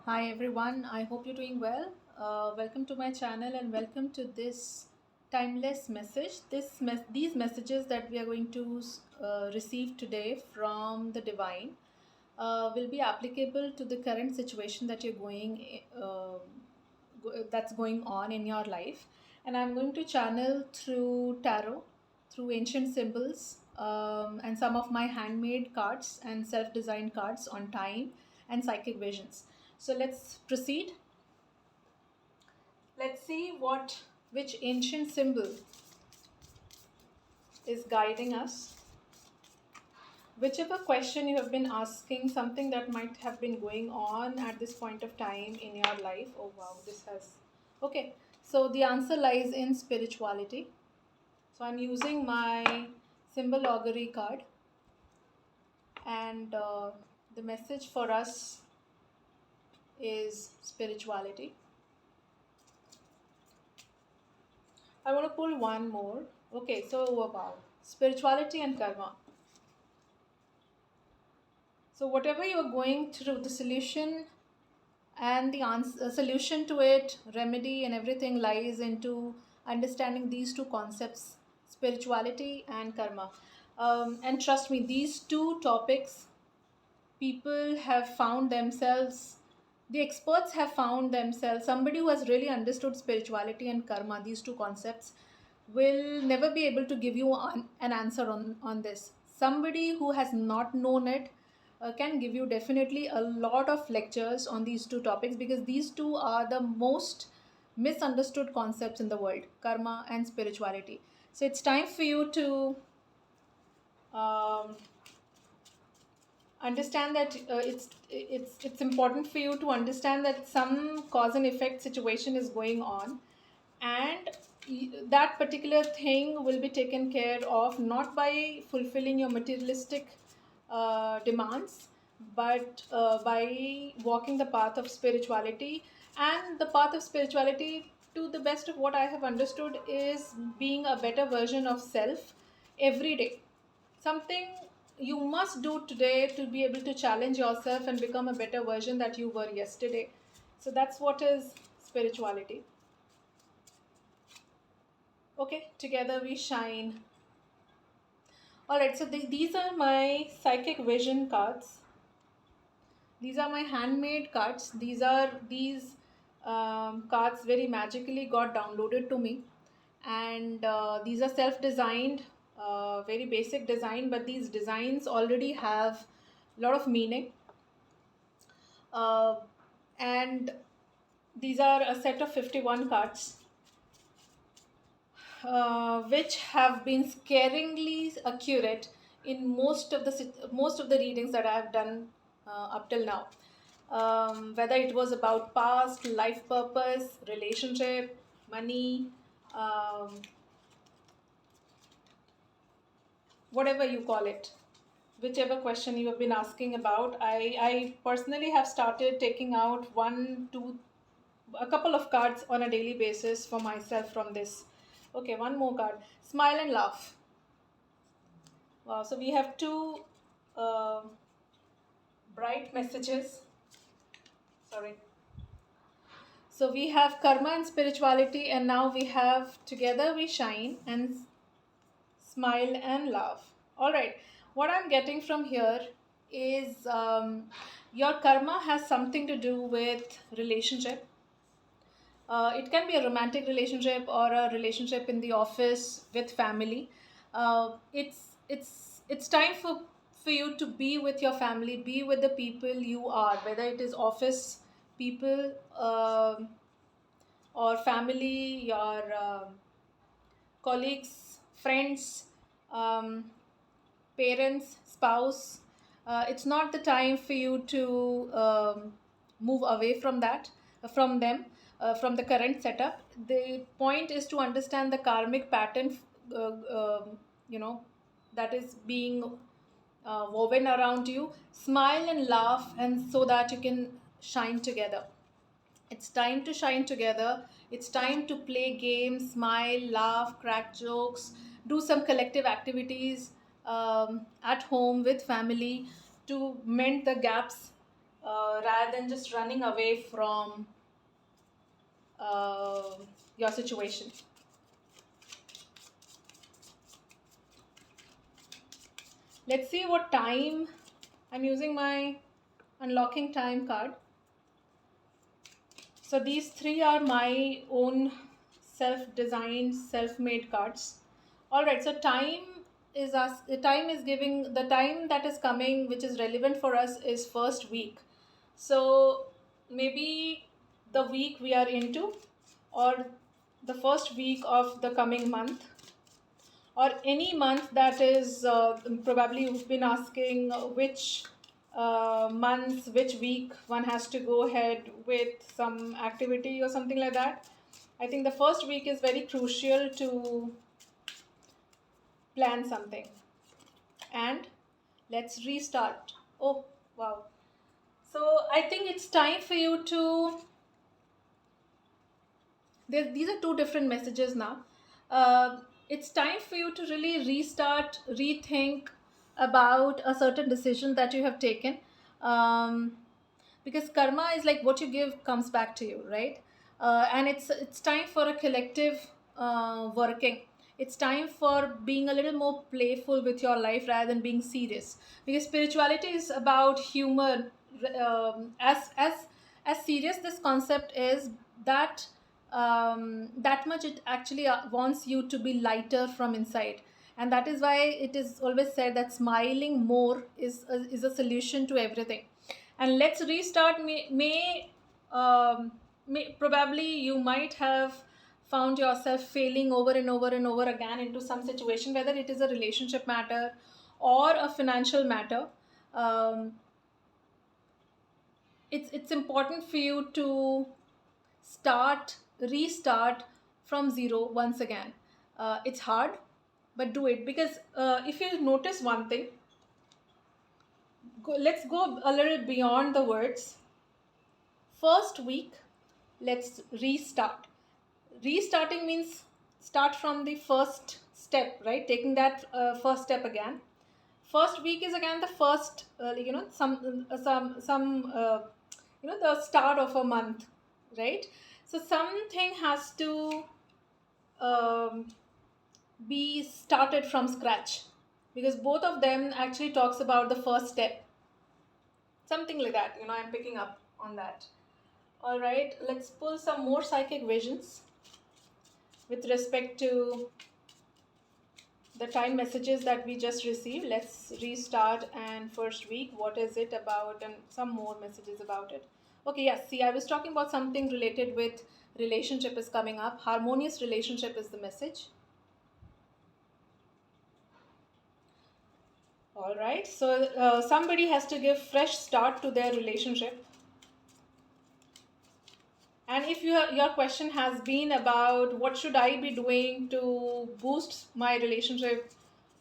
Hi everyone, I hope you're doing well. Welcome to my channel and welcome to this timeless message. These messages that we are going to receive today from the divine will be applicable to the current situation that you're that's going on in your life. And I'm going to channel through tarot, through ancient symbols, and some of my handmade cards and self-designed cards on time and psychic visions. So let's proceed. Let's see which ancient symbol is guiding us. Whichever question you have been asking, something that might have been going on at this point of time in your life. Oh wow, this has. Okay, so the answer lies in spirituality. So I'm using my symbol augury card, and the message for us is spirituality. I want to pull one more. Okay, so wow, spirituality and karma. So whatever you're going through, the solution and the answer, solution to it, remedy, and everything lies into understanding these two concepts, spirituality and karma. And trust me, these two topics, people have found themselves. The experts have found themselves. Somebody who has really understood spirituality and karma, these two concepts, will never be able to give you an answer on this. Somebody who has not known it can give you definitely a lot of lectures on these two topics, because these two are the most misunderstood concepts in the world, karma and spirituality. So it's time for you to um, understand that it's important for you to understand that some cause and effect situation is going on, and that particular thing will be taken care of not by fulfilling your materialistic demands, but by walking the path of spirituality. And the path of spirituality, to the best of what I have understood, is being a better version of self every day. Something you must do today to be able to challenge yourself and become a better version that you were yesterday. So that's what is spirituality. Okay, together we shine. All right, so these are my psychic vision cards. These are my handmade cards. These cards very magically got downloaded to me, and these are self-designed, very basic design, but these designs already have a lot of meaning. Uh, and these are a set of 51 cards, which have been scaringly accurate in most of the readings that I have done up till now. Whether it was about past, life purpose, relationship, money, um, whatever you call it, whichever question you have been asking about, I personally have started taking out a couple of cards on a daily basis for myself from this. Okay, one more card. Smile and laugh. Wow, so we have two uh, bright messages. Sorry. So we have karma and spirituality, and now we have together we shine and smile and laugh. All right. What I'm getting from here is your karma has something to do with relationship. It can be a romantic relationship or a relationship in the office with family. It's time for you to be with your family, be with the people you are, whether it is office people, or family, your colleagues, friends, um, parents, spouse. It's not the time for you to move away from from them, from the current setup. The point is to understand the karmic pattern, you know, that is being woven around you. Smile and laugh, and so that you can shine together. It's time to shine together. It's time to play games, smile, laugh, crack jokes, do some collective activities at home with family to mend the gaps rather than just running away from uh, your situation. Let's see what time. I'm using my unlocking time card. So these three are my own self-designed, self-made cards. All right. So time is giving the time that is coming, which is relevant for us, is first week. So maybe the week we are into, or the first week of the coming month, or any month that is probably you've been asking which month, which week one has to go ahead with some activity or something like that. I think the first week is very crucial to plan something. And let's restart. Oh, wow. So I think it's time for you to. These are two different messages now. It's time for you to really restart, rethink about a certain decision that you have taken. Um, because karma is like what you give comes back to you, right? And it's time for a collective working. It's time for being a little more playful with your life rather than being serious, because spirituality is about humor. As serious this concept is, that much it actually wants you to be lighter from inside. And that is why it is always said that smiling more is a solution to everything. And let's restart. May probably you might have found yourself failing over and over and over again into some situation, whether it is a relationship matter or a financial matter. um, it's important for you to restart from zero once again. It's hard, but do it, because if you notice one thing, let's go a little beyond the words. First week, let's restart. Restarting means start from the first step, right? Taking that first step again. First week is again the first, the start of a month, right? So something has to um, be started from scratch, because both of them actually talks about the first step, something like that. I'm picking up on that. All right, let's pull some more psychic visions with respect to the time messages that we just received. Let's restart. And first week, what is it about, and some more messages about it. Okay, yes, see, I was talking about something related with relationship is coming up. Harmonious relationship is the message. All right, so somebody has to give fresh start to their relationship. And if your question has been about what should I be doing to boost my relationship,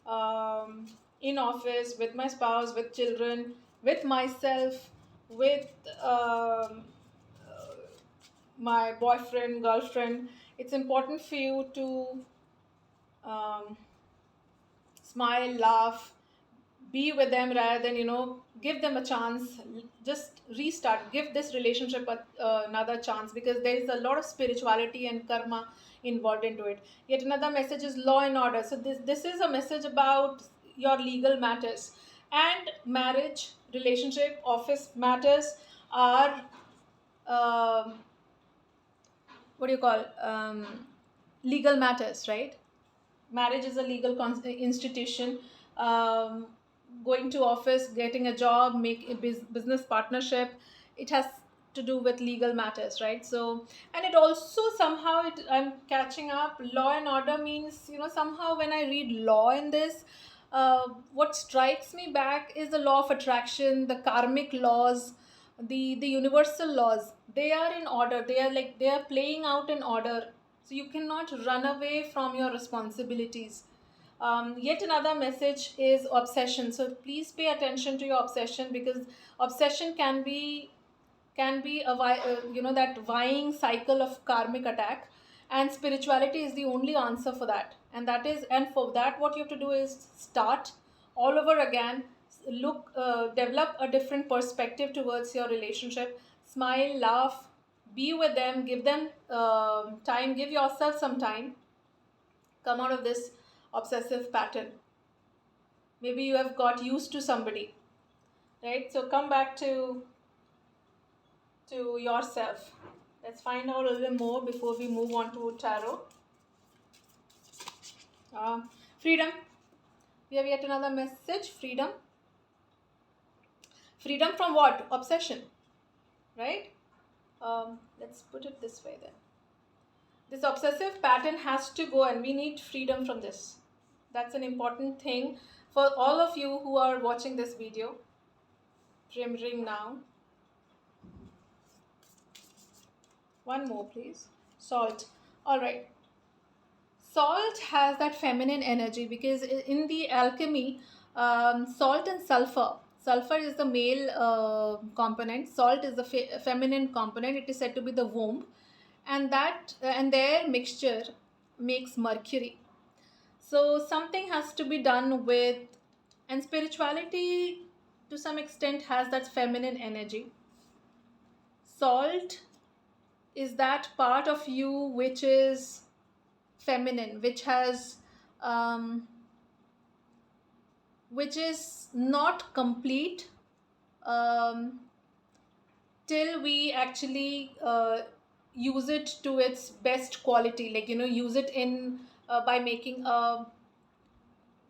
um, in office, with my spouse, with children, with myself, with my boyfriend, girlfriend, it's important for you to um, smile, laugh, be with them, rather than give them a chance. Just restart, give this relationship another chance, because there is a lot of spirituality and karma involved into it. Yet another message is law and order. So this is a message about your legal matters. And marriage, relationship, office matters are um, what do you call, legal matters, right? Marriage is a legal institution. um, Going to office, getting a job, make a business partnership, it has to do with legal matters, right? So, and it also somehow, I'm catching up. Law and order means, somehow when I read law in this, what strikes me back is the law of attraction, the karmic laws, the universal laws. They are in order, they are playing out in order. So you cannot run away from your responsibilities. Yet another message is obsession. So please pay attention to your obsession, because obsession can be that vying cycle of karmic attack. And spirituality is the only answer for that. And for that, what you have to do is start all over again. develop a different perspective towards your relationship. Smile, laugh, be with them, give them time, give yourself some time. Come out of this obsessive pattern. Maybe you have got used to somebody, right? So come back to yourself. Let's find out a little more before we move on to tarot. Uh, Freedom. We have yet another message. Freedom. Freedom from what? Obsession, right? Let's put it this way then. This obsessive pattern has to go, and we need freedom from this. That's an important thing for all of you who are watching this video. Remembering now. One more, please. Salt. All right. Salt has that feminine energy because in the alchemy, salt and sulfur. Sulfur is the male component. Salt is the feminine component. It is said to be the womb, and their mixture makes mercury. So something has to be done with, and spirituality to some extent has that feminine energy. Salt is that part of you which is feminine, um, which is not complete um, till we actually use it to its best quality, like use it in by making a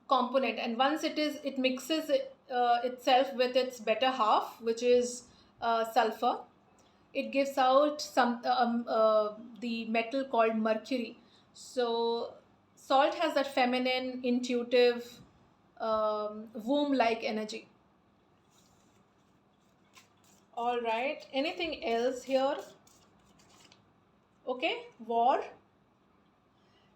component, and once it mixes itself with its better half, which is sulfur, it gives out the metal called mercury. So salt has that feminine, intuitive, womb like energy. All right, anything else here? Okay, war.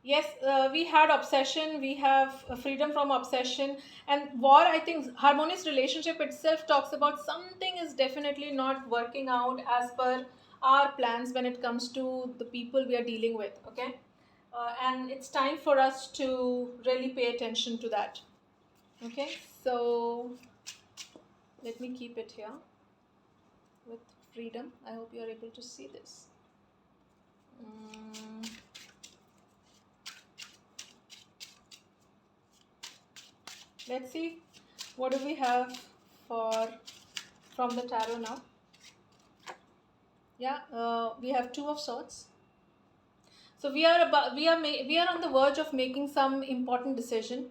Yes, we had obsession, we have freedom from obsession, and war. I think harmonious relationship itself talks about something is definitely not working out as per our plans when it comes to the people we are dealing with. Okay, and it's time for us to really pay attention to that. Okay, so let me keep it here with freedom. I hope you are able to see this. Let's see what do we have for from the tarot now. Yeah, we have Two of Swords. So we are on the verge of making some important decision.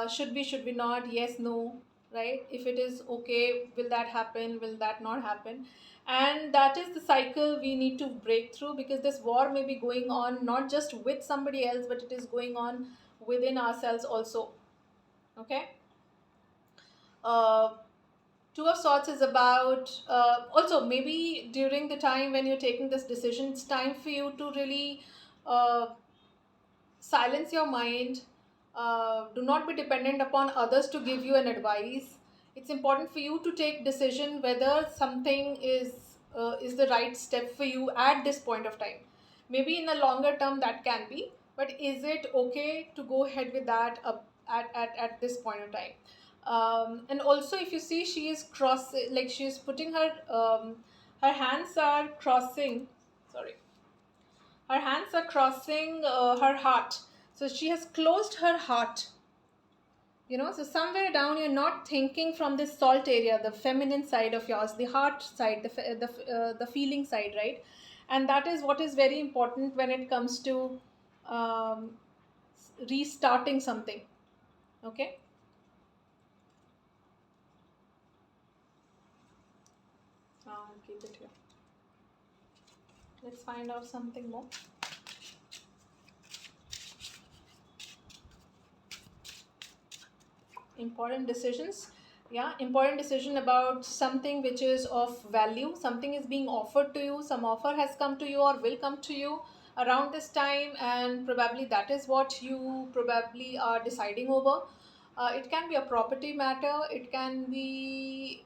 Should we not? Yes, no, right? If it is okay, will that happen? Will that not happen? And that is the cycle we need to break through, because this war may be going on not just with somebody else, but it is going on within ourselves also. Okay. Uh, Two of Swords is about also maybe during the time when you're taking this decision, it's time for you to really uh, silence your mind. Do not be dependent upon others to give you an advice. It's important for you to take decision whether something is the right step for you at this point of time. Maybe in the longer term that can be, but is it okay to go ahead with that at this point of time? And also, if you see, she is like she is putting her hands are crossing. Sorry, her hands are crossing her heart. So she has closed her heart. So somewhere down you're not thinking from this salt area, the feminine side of yours, the heart side, the feeling side, right? And that is what is very important when it comes to um, restarting something. Okay. I'll keep it here. Let's find out something more. Important decisions. Yeah, important decision about something which is of value. Something is being offered to you, some offer has come to you or will come to you around this time, and probably that is what you probably are deciding over. It can be a property matter, it can be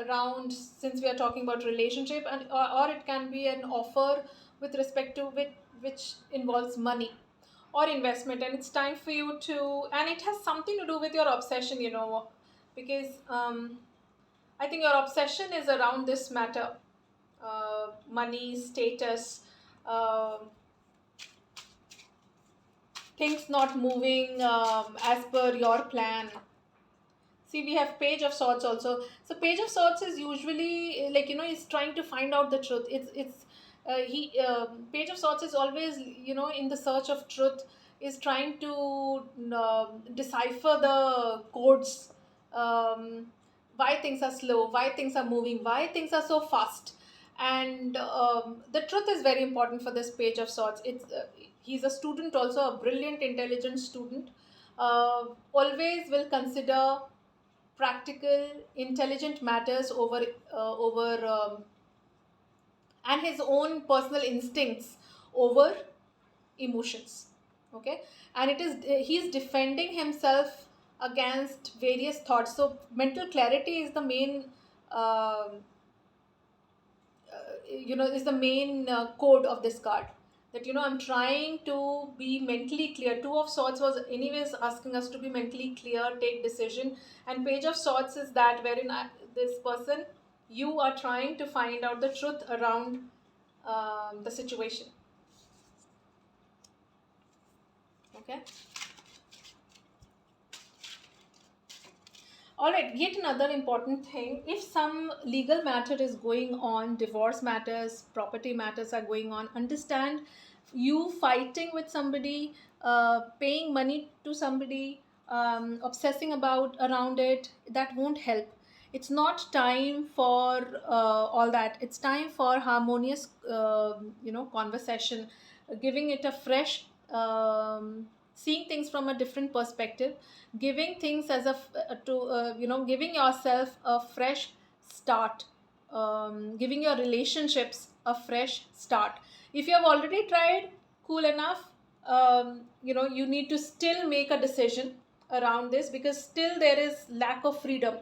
around, since we are talking about relationship, or it can be an offer with respect to which involves money or investment, and it's time for you to, and it has something to do with your obsession. because I think your obsession is around this matter, money, status, uh, things not moving as per your plan. See, we have Page of Swords also. So Page of Swords is usually like, he's trying to find out the truth. It's he Page of Swords is always, in the search of truth, is trying to decipher the codes, um, why things are slow, why things are moving, why things are so fast. And the truth is very important for this Page of Swords. He's a student also, a brilliant, intelligent student. Always will consider practical, intelligent matters over and his own personal instincts over emotions. Okay, and it is he's defending himself against various thoughts. So mental clarity is the main. um is the main code of this card, that I'm trying to be mentally clear. Two of Swords was anyways asking us to be mentally clear, take decision. And Page of Swords is that wherein this person, you are trying to find out the truth around the situation. Okay. All right, yet another important thing, if some legal matter is going on, divorce matters, property matters are going on, understand, you fighting with somebody, paying money to somebody, obsessing about around it, that won't help. It's not time for all that. It's time for harmonious, conversation, giving it a fresh, seeing things from a different perspective, giving things as a to giving yourself a fresh start, giving your relationships a fresh start. If you have already tried, cool enough. You need to still make a decision around this, because still there is lack of freedom,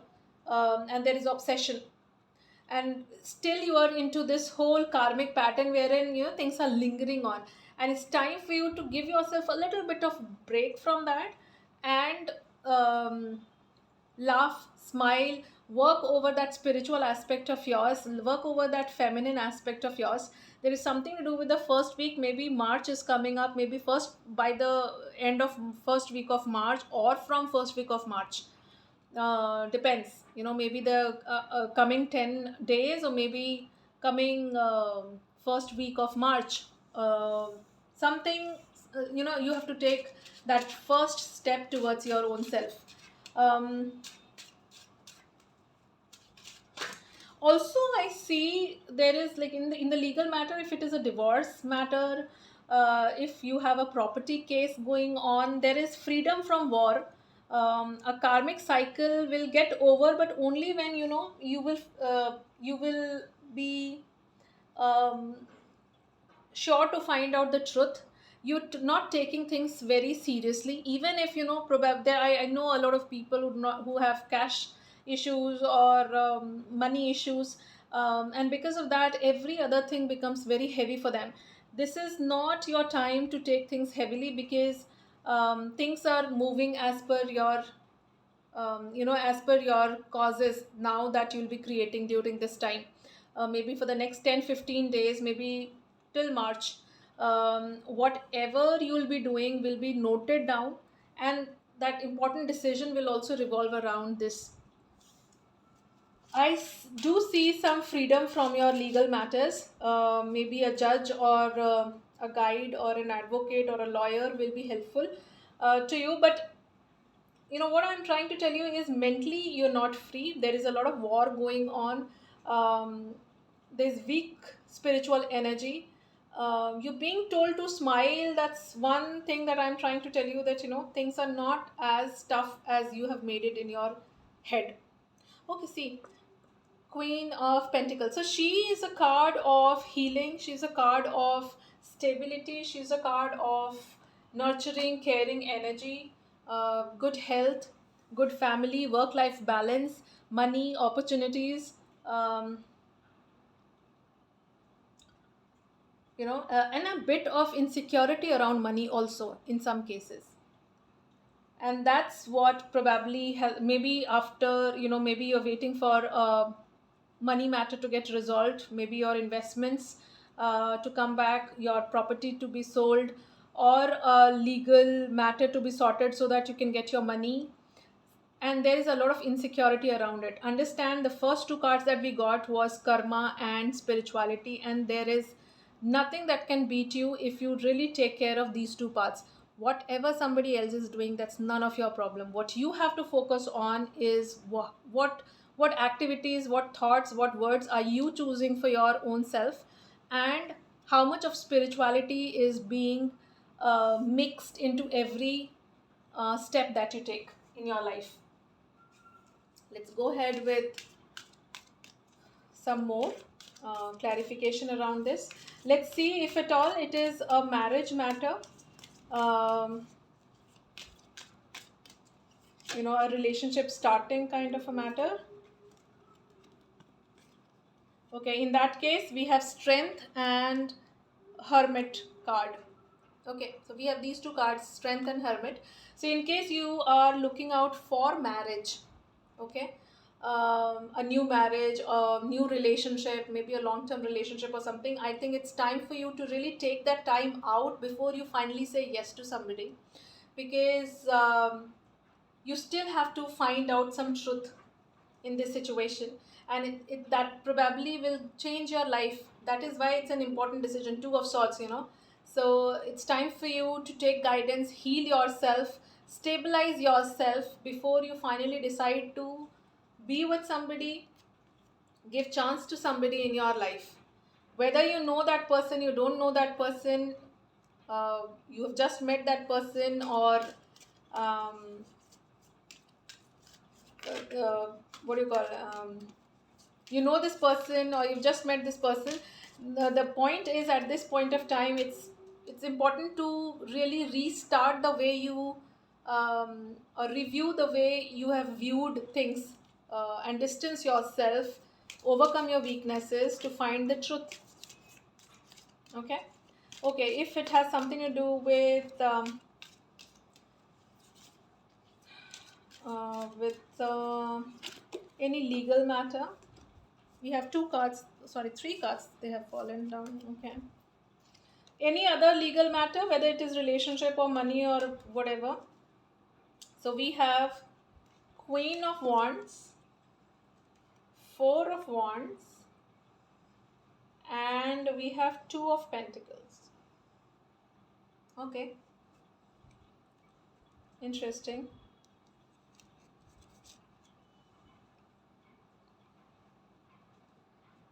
and there is obsession, and still you are into this whole karmic pattern wherein things are lingering on. And it's time for you to give yourself a little bit of break from that, and um, laugh, smile, work over that spiritual aspect of yours, work over that feminine aspect of yours. There is something to do with the first week. Maybe March is coming up, maybe first, by the end of first week of March, or from first week of March. Depends, maybe the coming 10 days, or maybe coming first week of March. Something, you have to take that first step towards your own self. um, Also, I see there is, like, in the legal matter, if it is a divorce matter, if you have a property case going on, there is freedom from war. A karmic cycle will get over, but only when you will be um, sure to find out the truth. You're not taking things very seriously, even if probably I know a lot of people who have cash issues, or money issues, and because of that, every other thing becomes very heavy for them. This is not your time to take things heavily, because things are moving as per your as per your causes now that you'll be creating during this time. Maybe for the next 10-15 days, maybe till March, whatever you'll be doing will be noted down, and that important decision will also revolve around this. Do see some freedom from your legal matters. Maybe a judge, or a guide, or an advocate, or a lawyer will be helpful to you. But what I'm trying to tell you is, mentally you're not free. There is a lot of war going on. There's weak spiritual energy. You're being told to smile. That's one thing that I'm trying to tell you, that things are not as tough as you have made it in your head. Okay, see, Queen of Pentacles. So she is a card of healing. She's a card of stability. She's a card of nurturing, caring energy, good health, good family, work-life balance, money, opportunities. Um, and a bit of insecurity around money also in some cases. and that's what probably maybe after, maybe you're waiting for a money matter to get resolved, maybe your investments to come back, your property to be sold, or a legal matter to be sorted so that you can get your money, and there is a lot of insecurity around it. Understand, the first two cards that we got was karma and spirituality, and there is nothing that can beat you if you really take care of these two parts. Whatever somebody else is doing, that's none of your problem. What you have to focus on is what activities, what thoughts, what words are you choosing for your own self, and how much of spirituality is being mixed into every step that you take in your life. Let's go ahead with some more clarification around this. Let's see if at all it is a marriage matter, um, a relationship starting kind of a matter. Okay, in that case, we have strength and hermit card. Okay, so we have these two cards, strength and hermit. So in case you are looking out for marriage, okay, a new marriage, a new relationship, maybe a long-term relationship or something, I think it's time for you to really take that time out before you finally say yes to somebody, because you still have to find out some truth in this situation, and that probably will change your life. That is why it's an important decision, two of swords. So it's time for you to take guidance, heal yourself, stabilize yourself before you finally decide to be with somebody, give chance to somebody in your life. Whether you know that person, you don't know that person, you have just met that person, or um, what do you call, you know this person, or you've just met this person. The point is, at this point of time, it's important to really restart the way you or review the way you have viewed things, and distance yourself, overcome your weaknesses to find the truth. Okay. Okay, if it has something to do with any legal matter, we have two cards, sorry, three cards, they have fallen down. Okay, any other legal matter, whether it is relationship or money or whatever. So we have Queen of Wands, Four of Wands, and we have Two of Pentacles. Okay, interesting.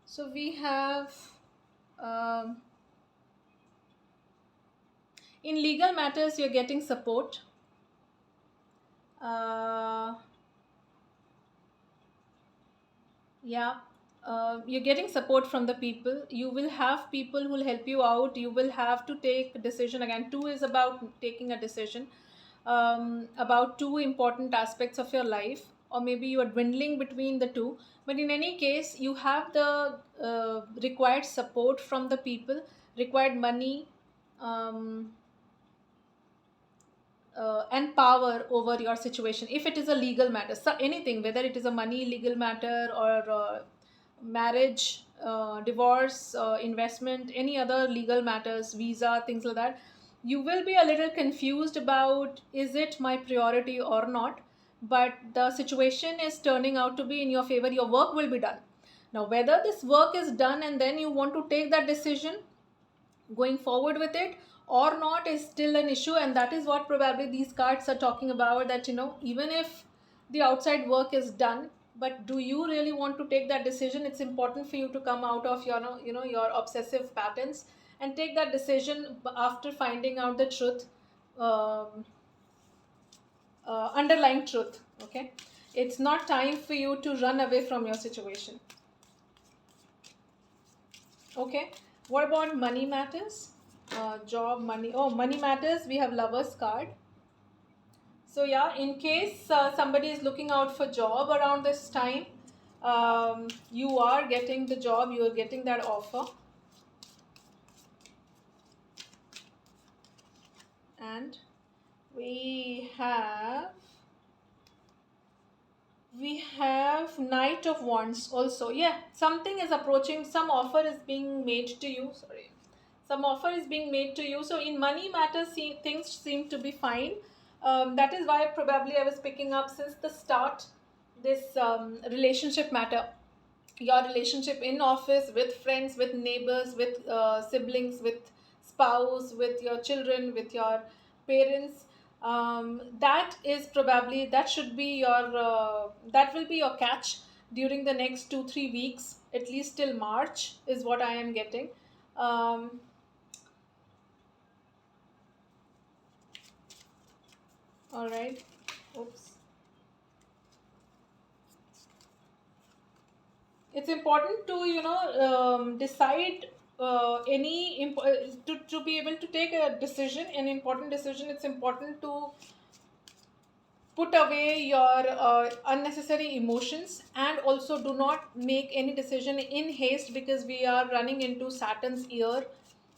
So we have um, in legal matters, you're getting support. uh, yeah, you're getting support from the people. You will have people who will help you out. You will have to take a decision. Again, two is about taking a decision about two important aspects of your life, or maybe you are dwindling between the two. But in any case, you have the required support from the people, required money, um, and power over your situation if it is a legal matter. So anything, whether it is a money legal matter, or marriage, divorce, investment, any other legal matters, visa, things like that, you will be a little confused about, is it my priority or not? But the situation is turning out to be in your favor. Your work will be done. Now, whether this work is done and then you want to take that decision going forward with it or not is still an issue, and that is what probably these cards are talking about, that even if the outside work is done, but do you really want to take that decision? It's important for you to come out of your your obsessive patterns and take that decision after finding out the truth, um, underlying truth. Okay, it's not time for you to run away from your situation. Okay, what about money matters? Job, money. Oh, money matters. We have Lovers card. So yeah, in case somebody is looking out for job around this time, you are getting the job. You are getting that offer. And We have we have Knight of Wands also. Yeah, something is approaching, some offer is being made to you. Sorry. Some offer is being made to you. So in money matters, things seem to be fine. That is why probably I was picking up since the start this relationship matter. Your relationship in office, with friends, with neighbors, with siblings, with spouse, with your children, with your parents. That is probably, that should be your that will be your catch during the next 2 3 weeks, at least till March is what I am getting. um, all right. Oops. It's important to decide to be able to take a decision, an important decision. It's important to put away your unnecessary emotions, and also do not make any decision in haste, because we are running into Saturn's year.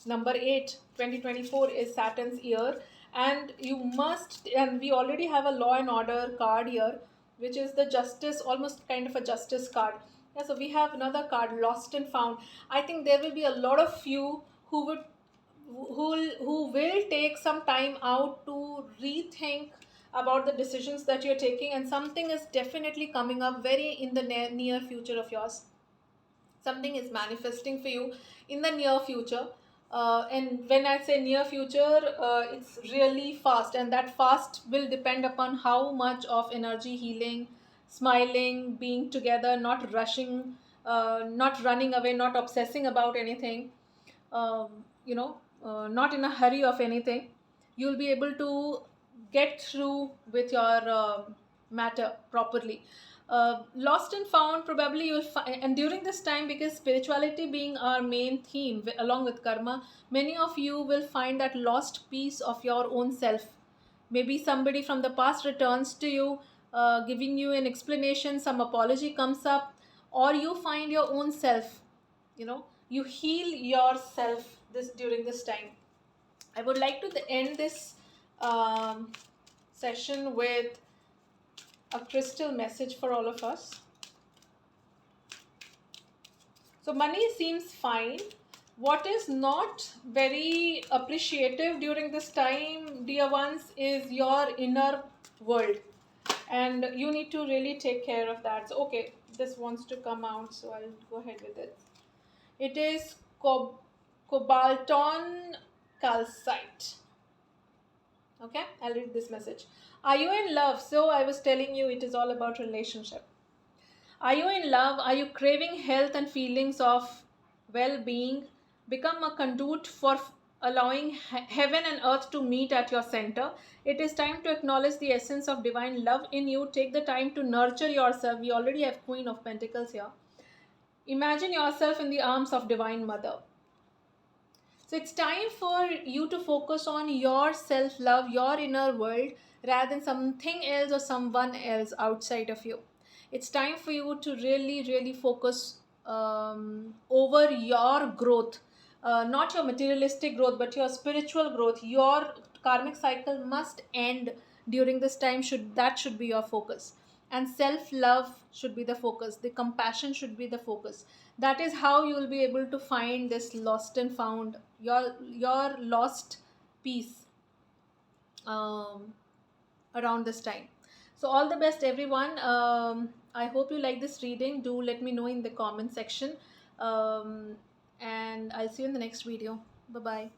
Number 8, 2024 is Saturn's year. And you must, and we already have a law and order card here, which is the justice, almost kind of a justice card. Yeah, so we have another card, lost and found. I think there will be a lot of you who will take some time out to rethink about the decisions that you're taking, and something is definitely coming up very in the near future of yours. Something is manifesting for you in the near future. And when I say near future, it's really fast, and that fast will depend upon how much of energy, healing, smiling, being together, not rushing, not running away, not obsessing about anything, not in a hurry of anything. You'll be able to get through with your matter properly. Lost and found, probably you'll find, and during this time, because spirituality being our main theme along with karma, many of you will find that lost piece of your own self. Maybe somebody from the past returns to you, giving you an explanation, some apology comes up, or you find your own self. You heal yourself this during this time. I would like to end this um, session with a crystal message for all of us. So money seems fine. What is not very appreciative during this time, dear ones, is your inner world. And you need to really take care of that. So, okay, this wants to come out, so I'll go ahead with it. It is cobalton calcite. Okay, I'll read this message. Are you in love? So I was telling you, it is all about relationship. Are you in love? Are you craving health and feelings of well-being? Become a conduit for allowing heaven and earth to meet at your center. It is time to acknowledge the essence of divine love in you. Take the time to nurture yourself. We already have Queen of Pentacles here. Imagine yourself in the arms of Divine Mother. So it's time for you to focus on your self-love, your inner world, rather than something else or someone else outside of you. It's time for you to really, really focus over your growth, not your materialistic growth, but your spiritual growth. Your karmic cycle must end during this time. Should be your focus, and self-love should be the focus. The compassion should be the focus. That is how you will be able to find this lost and found, your lost piece um, around this time. So all the best, everyone. I hope you like this reading. Do let me know in the comment section, and I'll see you in the next video. Bye bye.